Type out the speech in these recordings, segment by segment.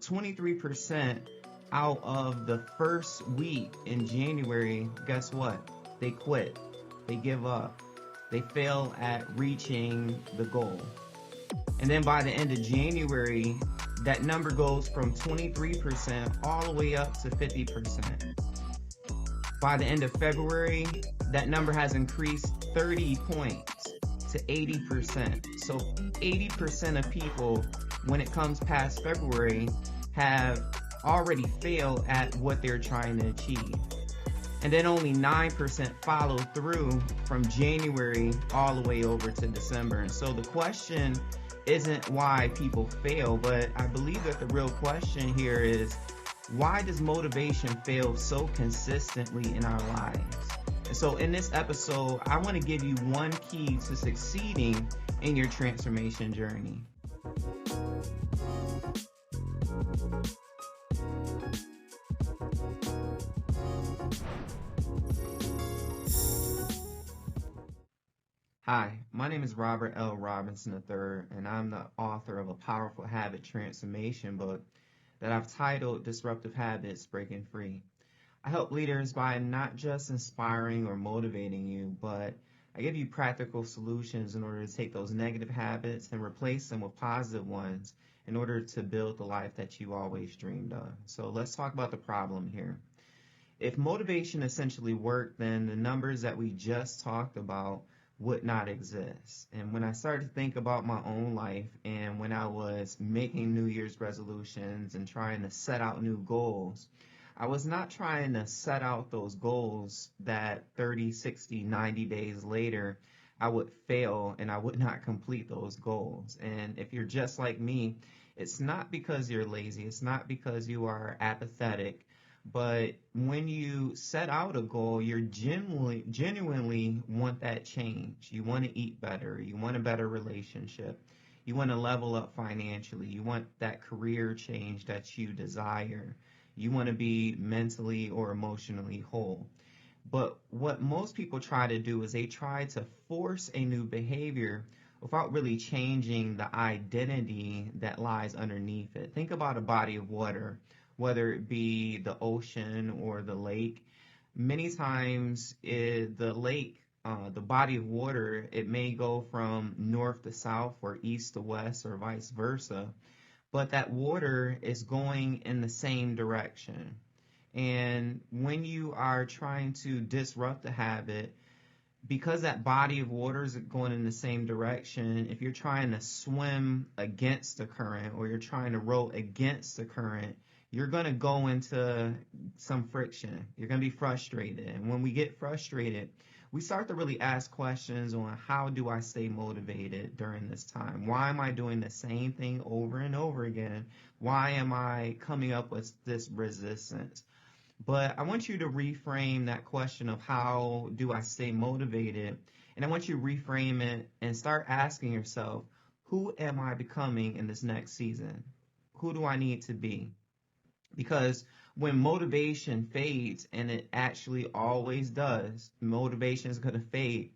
23% out of the first week in January, guess what? They quit. They give up. They fail at reaching the goal. And then by the end of January, that number goes from 23% all the way up to 50%. By the end of February, that number has increased 30 points to 80%. So 80% of people, when it comes past February, have already failed at what they're trying to achieve. And then only 9% follow through from January all the way over to December. And so the question isn't why people fail, but I believe that the real question here is, why does motivation fail so consistently in our lives? And so in this episode, I want to give you one key to succeeding in your transformation journey. Hi, my name is Robert L. Robinson III, and I'm the author of a powerful habit transformation book that I've titled Disruptive Habits, Breaking Free. I help leaders by not just inspiring or motivating you, but I give you practical solutions in order to take those negative habits and replace them with positive ones in order to build the life that you always dreamed of. So let's talk about the problem here. If motivation essentially worked, then the numbers that we just talked about would not exist. And when I started to think about my own life and when I was making New Year's resolutions and trying to set out new goals, I was not trying to set out those goals that 30, 60, 90 days later, I would fail and I would not complete those goals. And if you're just like me, it's not because you're lazy, it's not because you are apathetic, but when you set out a goal, you're genuinely want that change. You want to eat better. You want a better relationship. You want to level up financially. You want that career change that you desire. You want to be mentally or emotionally whole. But what most people try to do is they try to force a new behavior without really changing the identity that lies underneath it. Think about a body of water, whether it be the ocean or the lake. Many times the lake, the body of water, it may go from north to south or east to west or vice versa, but that water is going in the same direction. And when you are trying to disrupt the habit, because that body of water is going in the same direction, if you're trying to swim against the current or you're trying to row against the current, you're going to go into some friction. You're going to be frustrated. And when we get frustrated, we start to really ask questions on, how do I stay motivated during this time? Why am I doing the same thing over and over again? Why am I coming up with this resistance? But I want you to reframe that question of how do I stay motivated? And I want you to reframe it and start asking yourself, who am I becoming in this next season? Who do I need to be? Because when motivation fades, and it actually always does, motivation is going to fade,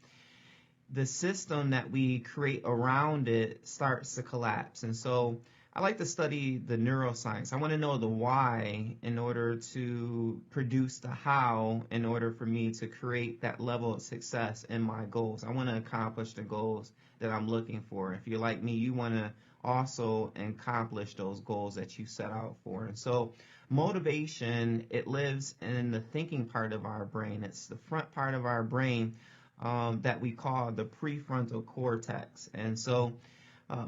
the system that we create around it starts to collapse. And so I like to study the neuroscience. I want to know the why in order to produce the how in order for me to create that level of success in my goals. I want to accomplish the goals that I'm looking for. If you're like me, you want to also accomplish those goals that you set out for. And so motivation, it lives in the thinking part of our brain. It's the front part of our brain that we call the prefrontal cortex. And so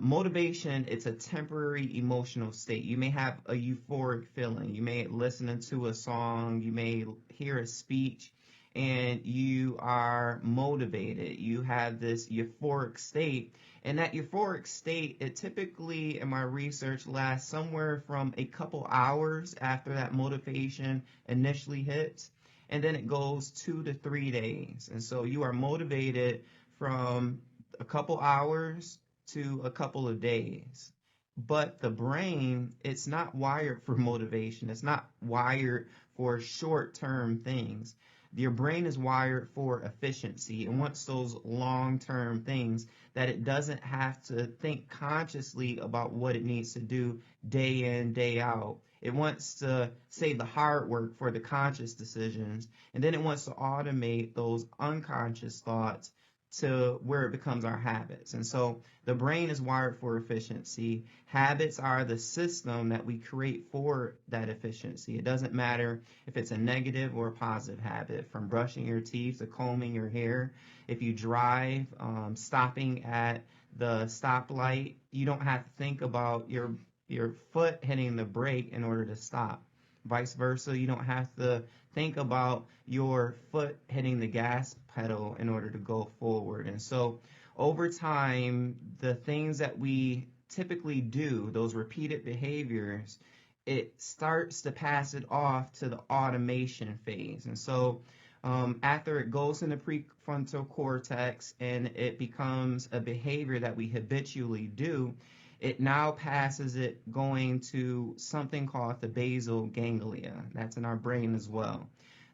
motivation, it's a temporary emotional state. You may have a euphoric feeling. You may listen to a song, you may hear a speech, and you are motivated. You have this euphoric state. And that euphoric state, it typically, in my research, lasts somewhere from a couple hours after that motivation initially hits. And then it goes 2 to 3 days. And so you are motivated from a couple hours to a couple of days. But the brain, it's not wired for motivation. It's not wired for short-term things. Your brain is wired for efficiency. It wants those long-term things that it doesn't have to think consciously about what it needs to do day in, day out. It wants to save the hard work for the conscious decisions, and then it wants to automate those unconscious thoughts to where it becomes our habits. And so the brain is wired for efficiency. Habits are the system that we create for that efficiency. It doesn't matter if it's a negative or a positive habit, from brushing your teeth to combing your hair. If you drive, stopping at the stoplight, you don't have to think about your foot hitting the brake in order to stop. Vice versa, you don't have to think about your foot hitting the gas pedal in order to go forward. And so over time, the things that we typically do, those repeated behaviors, it starts to pass it off to the automation phase. And so after it goes in the prefrontal cortex and it becomes a behavior that we habitually do, it now passes it going to something called the basal ganglia. That's in our brain as well.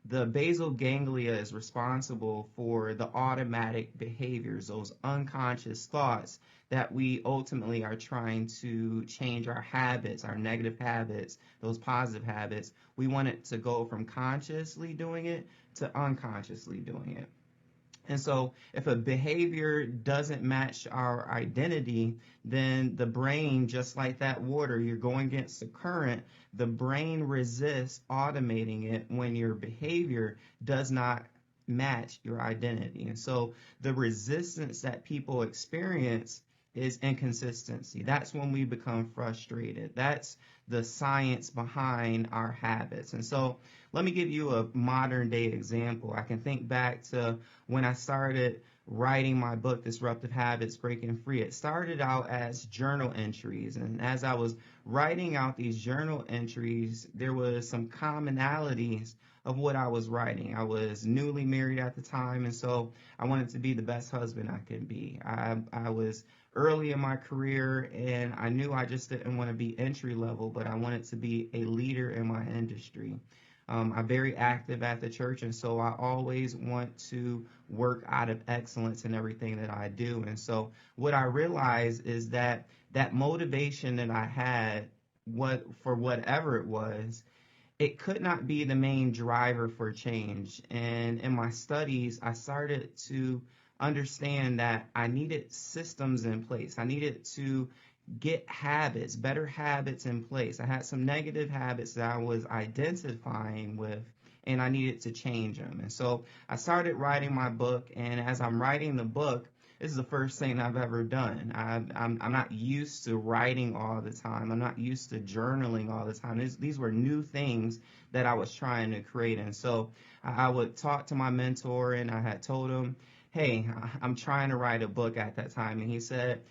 The basal ganglia is responsible for the automatic behaviors, those unconscious thoughts that we ultimately are trying to change our habits, our negative habits, those positive habits. We want it to go from consciously doing it to unconsciously doing it. And so if a behavior doesn't match our identity, then the brain, just like that water, you're going against the current, the brain resists automating it when your behavior does not match your identity. And so the resistance that people experience is inconsistency. That's when we become frustrated. That's the science behind our habits. And so let me give you a modern day example. I can think back to when I started writing my book, Disruptive Habits, Breaking Free. It started out as journal entries. And as I was writing out these journal entries, there was some commonalities of what I was writing. I was newly married at the time, and so I wanted to be the best husband I could be. I was early in my career, and I knew I just didn't want to be entry level, but I wanted to be a leader in my industry. I'm very active at the church, and so I always want to work out of excellence in everything that I do. And so what I realized is that that motivation that I had, for whatever it was, it could not be the main driver for change. And in my studies, I started to understand that I needed systems in place. I needed to get habits, better habits in place. I had some negative habits that I was identifying with, and I needed to change them. And so I started writing my book, and as I'm writing the book, this is the first thing I've ever done. I'm not used to writing all the time. I'm not used to journaling all the time. These were new things that I was trying to create. And so I would talk to my mentor, and I had told him, hey, I'm trying to write a book at that time. And he said,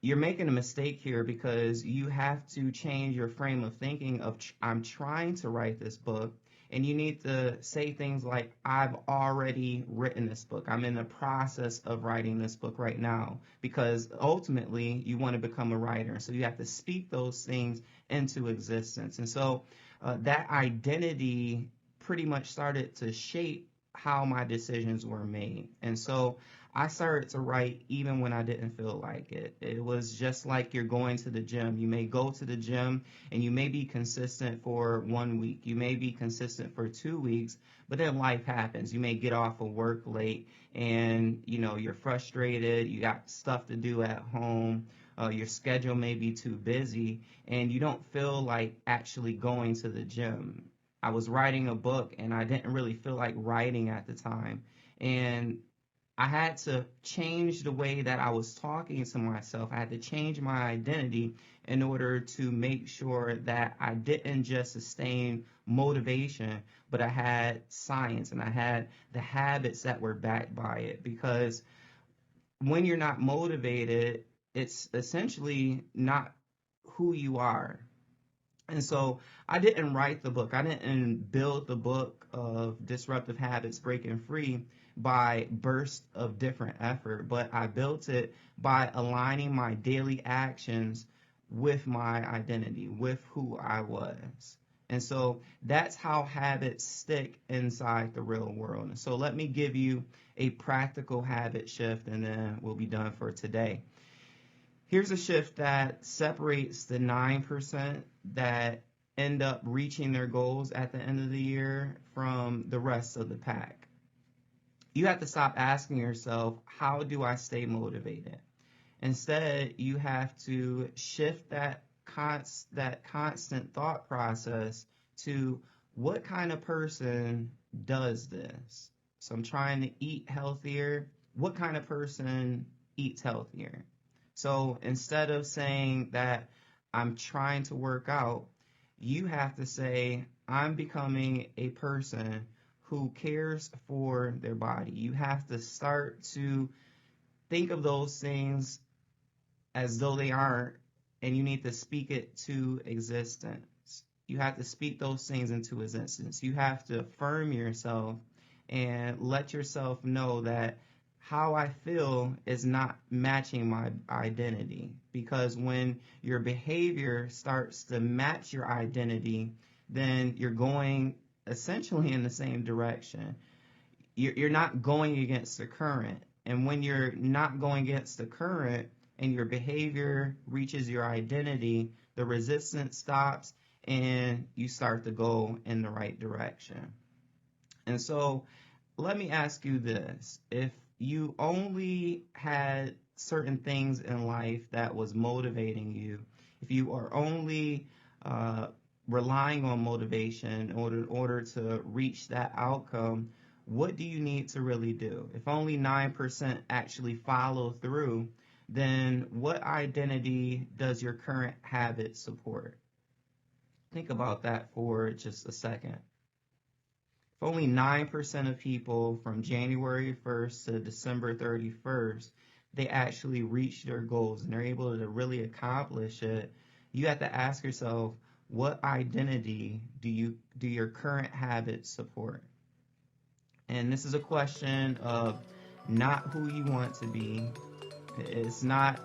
you're making a mistake here because you have to change your frame of thinking of I'm trying to write this book, and you need to say things like, I've already written this book. I'm in the process of writing this book right now, because ultimately you want to become a writer. So you have to speak those things into existence. And so that identity pretty much started to shape how my decisions were made. And so I started to write even when I didn't feel like it. It was just like you're going to the gym. You may go to the gym and you may be consistent for 1 week. You may be consistent for 2 weeks, but then life happens. You may get off of work late and you're frustrated. You got stuff to do at home. Your schedule may be too busy and you don't feel like actually going to the gym. I was writing a book and I didn't really feel like writing at the time. And I had to change the way that I was talking to myself. I had to change my identity in order to make sure that I didn't just sustain motivation, but I had science and I had the habits that were backed by it. Because when you're not motivated, it's essentially not who you are. And so I didn't write the book. I didn't build the book of Disruptive Habits, Breaking Free by bursts of different effort, but I built it by aligning my daily actions with my identity, with who I was. And so that's how habits stick inside the real world. And so let me give you a practical habit shift, and then we'll be done for today. Here's a shift that separates the 9% that end up reaching their goals at the end of the year from the rest of the pack. You have to stop asking yourself, how do I stay motivated? Instead, you have to shift that constant thought process to, what kind of person does this? So I'm trying to eat healthier. What kind of person eats healthier? So instead of saying that I'm trying to work out, you have to say, I'm becoming a person who cares for their body. You have to start to think of those things as though they aren't, and you need to speak it to existence. You have to speak those things into existence. You have to affirm yourself and let yourself know that how I feel is not matching my identity. Because when your behavior starts to match your identity, then you're going essentially in the same direction. You're not going against the current. And when you're not going against the current and your behavior reaches your identity, the resistance stops and you start to go in the right direction. And so let me ask you this. If you only had certain things in life that was motivating you, if you are only relying on motivation in order to reach that outcome, what do you need to really do? If only 9% actually follow through, then what identity does your current habit support? Think about that for just a second. If only 9% of people from January 1st to December 31st, they actually reach their goals and they're able to really accomplish it, you have to ask yourself, what identity do your current habits support? And this is a question of not who you want to be. It's not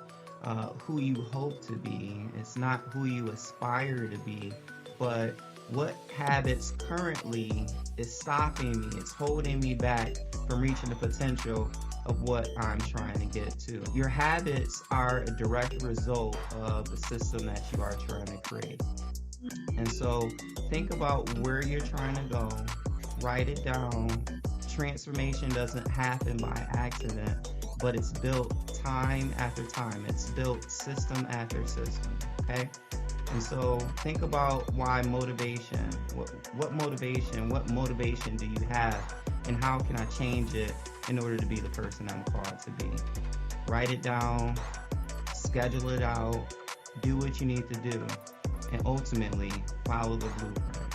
who you hope to be. It's not who you aspire to be. But what habits currently is stopping me? It's holding me back from reaching the potential of what I'm trying to get to. Your habits are a direct result of the system that you are trying to create. And so think about where you're trying to go. Write it down. Transformation doesn't happen by accident, but it's built time after time. It's built system after system, okay? And so think about why motivation, what motivation do you have, and how can I change it in order to be the person I'm called to be? Write it down, schedule it out, do what you need to do, and ultimately follow the blueprint.